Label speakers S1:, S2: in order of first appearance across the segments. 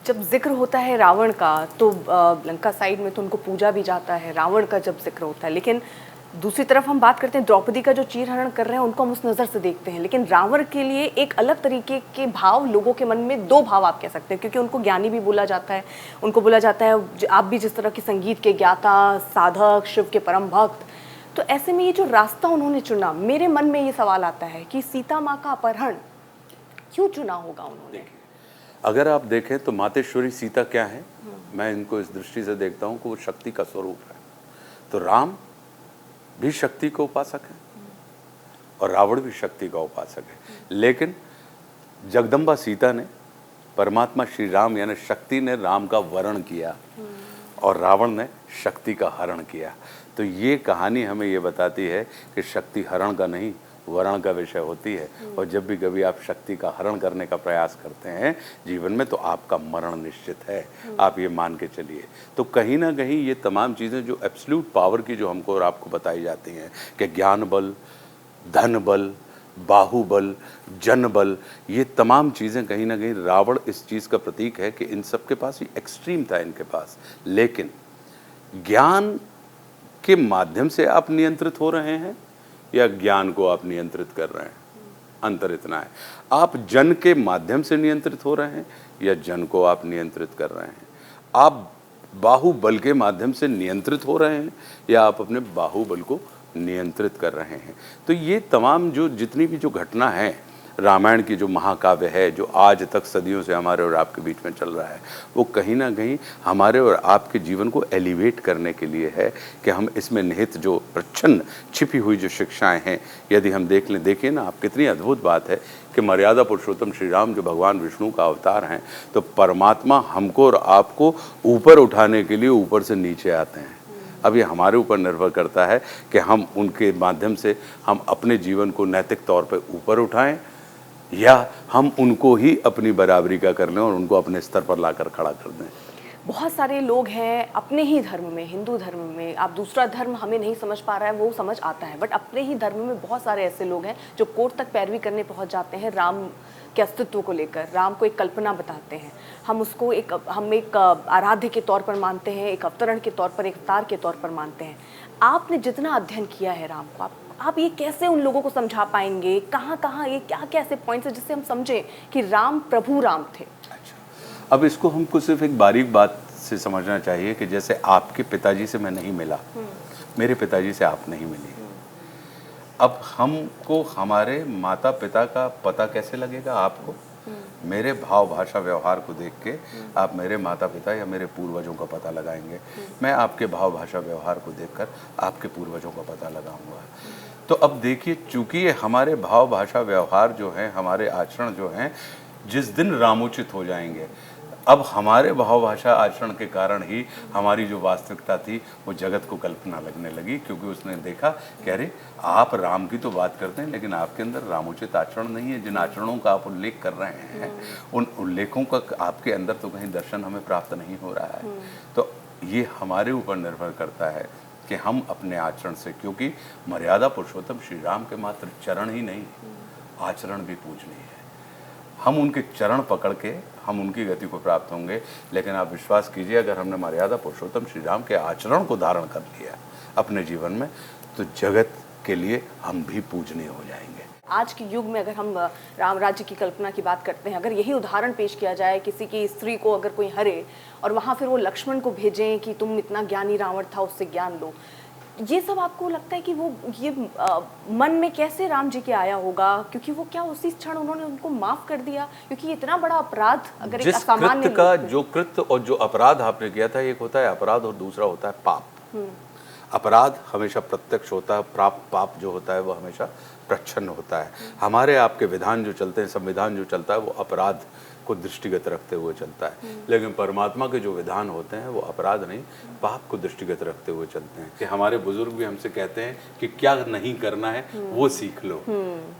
S1: जब जिक्र होता है रावण का तो लंका साइड में तो उनको पूजा भी जाता है, रावण का जब जिक्र होता है, लेकिन दूसरी तरफ हम बात करते हैं द्रौपदी का जो चीरहरण कर रहे हैं उनको हम उस नज़र से देखते हैं, लेकिन रावण के लिए एक अलग तरीके के भाव लोगों के मन में, दो भाव आप कह सकते हैं, क्योंकि उनको ज्ञानी भी बोला जाता है, उनको बोला जाता है आप भी जिस तरह के संगीत के ज्ञाता, साधक, शिव के परम भक्त। तो ऐसे में ये जो रास्ता उन्होंने चुना, मेरे मन में ये सवाल आता है कि सीता माँ का अपहरण क्यों चुना होगा उन्होंने?
S2: अगर आप देखें तो मातेश्वरी सीता क्या है, मैं इनको इस दृष्टि से देखता हूँ कि वो शक्ति का स्वरूप है। तो राम भी शक्ति का उपासक है और रावण भी शक्ति का उपासक है, लेकिन जगदम्बा सीता ने, परमात्मा श्री राम यानी शक्ति ने राम का वरण किया और रावण ने शक्ति का हरण किया। तो ये कहानी हमें ये बताती है कि शक्ति हरण का नहीं, वरण का विषय होती है। और जब भी कभी आप शक्ति का हरण करने का प्रयास करते हैं जीवन में, तो आपका मरण निश्चित है, आप ये मान के चलिए। तो कहीं ना कहीं ये तमाम चीज़ें जो एब्सोल्यूट पावर की जो हमको और आपको बताई जाती हैं कि ज्ञान बल, धन बल, बाहुबल, जन बल, ये तमाम चीज़ें कहीं ना कहीं रावण इस चीज़ का प्रतीक है कि इन सब के पास ही एक्सट्रीम था इनके पास। लेकिन ज्ञान के माध्यम से आप नियंत्रित हो रहे हैं या ज्ञान को आप नियंत्रित कर रहे हैं, अंतर इतना है। आप जन के माध्यम से नियंत्रित हो रहे हैं या जन को आप नियंत्रित कर रहे हैं। आप बाहुबल के माध्यम से नियंत्रित हो रहे हैं या आप अपने बाहुबल को नियंत्रित कर रहे हैं। तो ये तमाम जो जितनी भी जो घटना है रामायण की, जो महाकाव्य है, जो आज तक सदियों से हमारे और आपके बीच में चल रहा है, वो कहीं ना कहीं हमारे और आपके जीवन को एलिवेट करने के लिए है कि हम इसमें निहित जो प्रच्छन्न छिपी हुई जो शिक्षाएं हैं यदि हम देख लें। देखिए ना आप, कितनी अद्भुत बात है कि मर्यादा पुरुषोत्तम श्री राम जो भगवान विष्णु का अवतार हैं, तो परमात्मा हमको और आपको ऊपर उठाने के लिए ऊपर से नीचे आते हैं। अब ये हमारे ऊपर निर्भर करता है कि हम उनके माध्यम से हम अपने जीवन को नैतिक तौर पर ऊपर उठाएं या हम उनको ही अपनी बराबरी का कर लें और उनको अपने स्तर पर लाकर खड़ा कर दें।
S1: बहुत सारे लोग हैं अपने ही धर्म में, हिंदू धर्म में, आप दूसरा धर्म हमें नहीं समझ पा रहा है वो समझ आता है, बट अपने ही धर्म में बहुत सारे ऐसे लोग हैं जो कोर्ट तक पैरवी करने पहुंच जाते हैं राम के अस्तित्व को लेकर। राम को एक कल्पना बताते हैं, हम उसको हम एक आराध्य के तौर पर मानते हैं, एक अवतरण के तौर पर, एक अवतार के तौर पर मानते हैं। आपने जितना अध्ययन किया है राम को, आप ये कैसे उन लोगों को समझा पाएंगे, कहाँ ये क्या क्या ऐसे पॉइंट्स है जिससे हम समझें कि राम प्रभु राम थे?
S2: अच्छा, अब इसको हमको सिर्फ एक बारीक बात से समझना चाहिए कि जैसे आपके पिताजी से मैं नहीं मिला, मेरे पिताजी से आप नहीं मिली, अब हमको हमारे माता पिता का पता कैसे लगेगा आपको? मेरे भाव भाषा व्यवहार को देख के आप मेरे माता पिता या मेरे पूर्वजों का पता लगाएंगे। मैं आपके भाव भाषा व्यवहार को देखकर आपके पूर्वजों का पता लगाऊंगा। तो अब देखिए, चूंकि ये हमारे भाव भाषा व्यवहार जो हैं, हमारे आचरण जो हैं, जिस दिन रामोचित हो जाएंगे, अब हमारे भाव भाषा आचरण के कारण ही हमारी जो वास्तविकता थी वो जगत को कल्पना लगने लगी, क्योंकि उसने देखा कि अरे आप राम की तो बात करते हैं लेकिन आपके अंदर रामोचित आचरण नहीं है। जिन आचरणों का आप उल्लेख कर रहे हैं उन उल्लेखों का आपके अंदर तो कहीं दर्शन हमें प्राप्त नहीं हो रहा है। तो ये हमारे ऊपर निर्भर करता है कि हम अपने आचरण से, क्योंकि मर्यादा पुरुषोत्तम श्री राम के मात्र चरण ही नहीं, आचरण भी पूजनीय है। हम उनके चरण पकड़ के हम उनकी गति को प्राप्त होंगे। लेकिन आप विश्वास कीजिए, अगर हमने मर्यादा पुरुषोत्तम श्री राम के आचरण को धारण कर लिया अपने जीवन में, तो जगत के लिए हम भी पूजनीय हो जाएंगे।
S1: आज के युग में अगर हम राम राज्य की कल्पना की बात करते हैं, अगर यही उदाहरण पेश किया जाए, किसी की स्त्री को अगर कोई हरे और वहाँ फिर वो लक्ष्मण को भेजें कि तुम इतना ज्ञानी रावण था, उससे ज्ञान लो, ये सब आपको लगता है कि वो ये मन में कैसे राम जी के आया होगा? क्योंकि वो क्या उसी क्षण उन्होंने उनको माफ कर दिया? क्योंकि ये इतना बड़ा अपराध, अगर एक असामान्य
S2: कृत्य का जो कृत्य और जो अपराध आपने किया था, एक होता है अपराध और दूसरा होता है पाप। अपराध हमेशा प्रत्यक्ष होता है, पाप जो होता है वो हमेशा प्रच्छन्न होता है। हमारे आपके विधान जो चलते हैं, संविधान जो चलता है, वो अपराध को दृष्टिगत रखते हुए चलता है। लेकिन परमात्मा के जो विधान होते हैं वो अपराध नहीं, पाप को दृष्टिगत रखते हुए चलते हैं। कि हमारे बुजुर्ग भी हमसे कहते हैं कि क्या नहीं करना है वो सीख लो,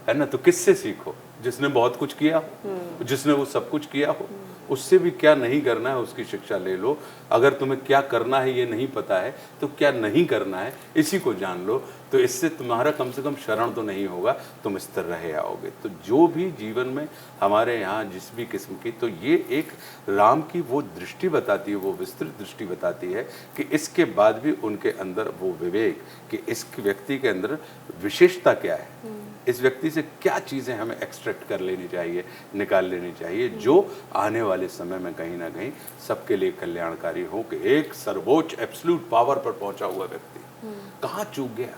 S2: है ना। तो किससे सीखो? जिसने बहुत कुछ किया हो, जिसने वो सब कुछ किया हो, उससे भी क्या नहीं करना है उसकी शिक्षा ले लो। अगर तुम्हें क्या करना है ये नहीं पता है तो क्या नहीं करना है इसी को जान लो। तो इससे तुम्हारा कम से कम शरण तो नहीं होगा, तुम स्थिर रहे आओगे। तो जो भी जीवन में हमारे यहाँ जिस भी किस्म की, तो ये एक राम की वो दृष्टि बताती है, वो विस्तृत दृष्टि बताती है कि इसके बाद भी उनके अंदर वो विवेक कि इस व्यक्ति के अंदर विशेषता क्या है, इस व्यक्ति से क्या चीज़ें हमें एक्सट्रैक्ट कर लेनी चाहिए, निकाल लेनी चाहिए, जो आने वाले समय में कहीं ना कहीं सबके लिए कल्याणकारी हो। कि एक सर्वोच्च एब्सोल्यूट पावर पर पहुंचा हुआ व्यक्ति कहाँ चूक गया,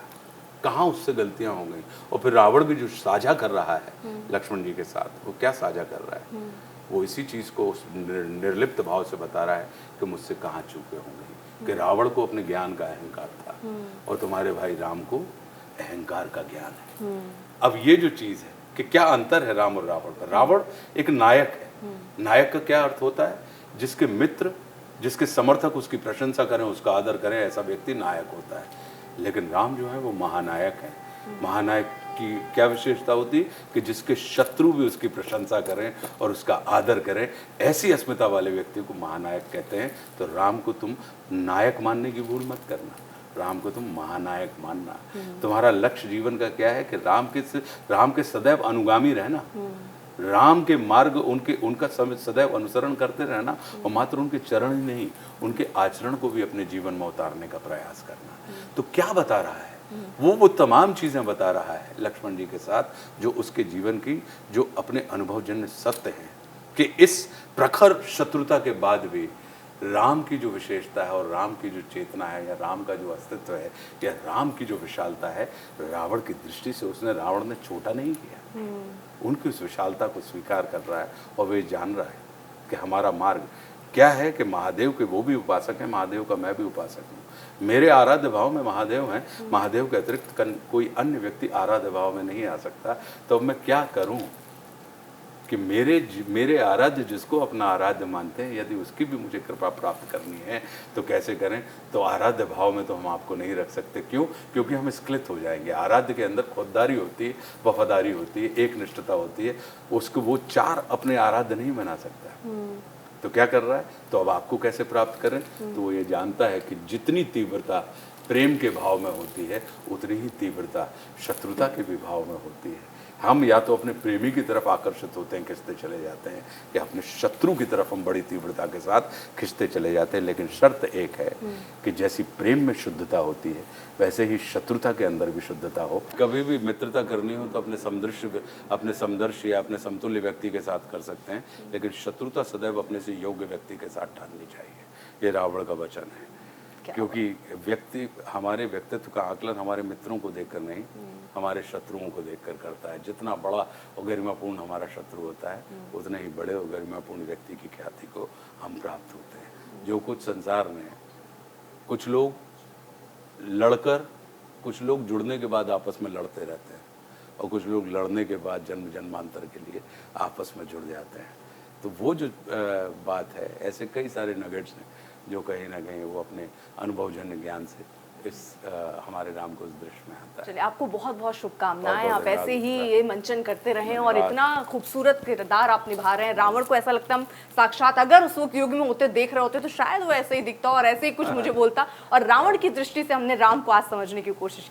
S2: कहाँ उससे गलतियां हो गई। और फिर रावण भी जो साझा कर रहा है लक्ष्मण जी के साथ, वो क्या साझा कर रहा है, वो इसी चीज़ को उस निर्लिप्त भाव से बता रहा है कि मुझसे कहाँ चूके होंगे। कि रावण को अपने ज्ञान का अहंकार था और तुम्हारे भाई राम को अहंकार का ज्ञान है। अब ये जो चीज़ है कि क्या अंतर है राम और रावण का। रावण एक नायक है। नायक का क्या अर्थ होता है, जिसके मित्र, जिसके समर्थक उसकी प्रशंसा करें, उसका आदर करें, ऐसा व्यक्ति नायक होता है। लेकिन राम जो है वो महानायक है। महानायक की क्या विशेषता होती है कि जिसके शत्रु भी उसकी प्रशंसा करें और उसका आदर करें, ऐसी अस्मिता वाले व्यक्ति को महानायक कहते हैं। तो राम को तुम नायक मानने की भूल मत करना, राम को तुम महानायक मानना। तुम्हारा लक्ष्य जीवन का क्या है कि राम के सदैव अनुगामी रहना, राम के मार्ग उनका सदैव अनुसरण करते रहना, और मात्र उनके चरण ही नहीं, उनके आचरण को भी अपने जीवन में उतारने का प्रयास करना। तो क्या बता रहा है वो तमाम चीजें बता रहा है लक्ष्मण जी के साथ, जो उसके जीवन की, जो अपने अनुभवजन्य सत्य हैं कि इस प्रखर शत्रुता के बाद भी राम की जो विशेषता है और राम की जो चेतना है, या राम का जो अस्तित्व है, या राम की जो विशालता है, रावण की दृष्टि से उसने रावण ने छोटा नहीं किया। उनकी उस विशालता को स्वीकार कर रहा है और वे जान रहा है कि हमारा मार्ग क्या है, कि महादेव के वो भी उपासक हैं, महादेव का मैं भी उपासक हूँ। मेरे आराध्य भाव में महादेव हैं, महादेव के अतिरिक्त कोई अन्य व्यक्ति आराध्य भाव में नहीं आ सकता। तो मैं क्या करूँ कि मेरे आराध्य जिसको अपना आराध्य मानते हैं, यदि उसकी भी मुझे कृपा प्राप्त करनी है तो कैसे करें। तो आराध्य भाव में तो हम आपको नहीं रख सकते। क्यों? क्योंकि हम स्खलित हो जाएंगे। आराध्य के अंदर खुददारी होती है, वफादारी होती है, एक निष्ठता होती है, उसको वो चार अपने आराध्य नहीं बना सकता। तो क्या कर रहा है, तो अब आपको कैसे प्राप्त करें। तो वो ये जानता है कि जितनी तीव्रता प्रेम के भाव में होती है, उतनी ही तीव्रता शत्रुता के भी भाव में होती है। हम या तो अपने प्रेमी की तरफ आकर्षित होते हैं, खिंचते चले जाते हैं, या अपने शत्रु की तरफ हम बड़ी तीव्रता के साथ खिंचते चले जाते हैं। लेकिन शर्त एक है कि जैसी प्रेम में शुद्धता होती है, वैसे ही शत्रुता के अंदर भी शुद्धता हो। कभी भी मित्रता करनी हो तो अपने समदर्शी या अपने समतुल्य व्यक्ति के साथ कर सकते हैं, लेकिन शत्रुता सदैव अपने से योग्य व्यक्ति के साथ ठाननी चाहिए। ये रावण का वचन है। क्योंकि हमारे व्यक्तित्व का आकलन हमारे मित्रों को देखकर नहीं, हमारे शत्रुओं को देखकर करता है। जितना बड़ा और गरिमापूर्ण हमारा शत्रु होता है, उतने ही बड़े और गरिमापूर्ण व्यक्ति की ख्याति को हम प्राप्त होते हैं। जो कुछ संसार में कुछ लोग लड़कर, कुछ लोग जुड़ने के बाद आपस में लड़ते रहते हैं, और कुछ लोग लड़ने के बाद जन्म जन्मांतर के लिए आपस में जुड़ जाते हैं। तो वो जो बात है, ऐसे कई सारे नगेट्स हैं जो कहीं ना कहीं वो अपने अनुभवजन्य ज्ञान से इस हमारे राम को उस दृश्य में आता है।
S1: चलिए, आपको बहुत बहुत शुभकामनाएं। आप ऐसे ही ये मंचन करते रहें और इतना खूबसूरत किरदार आप निभा रहे हैं। रावण को ऐसा लगता है हम साक्षात अगर उस वक्त युग में होते, देख रहे होते, तो शायद वो ऐसे ही दिखता और ऐसे ही कुछ मुझे बोलता। और रावण की दृष्टि से हमने राम को आज समझने की कोशिश की।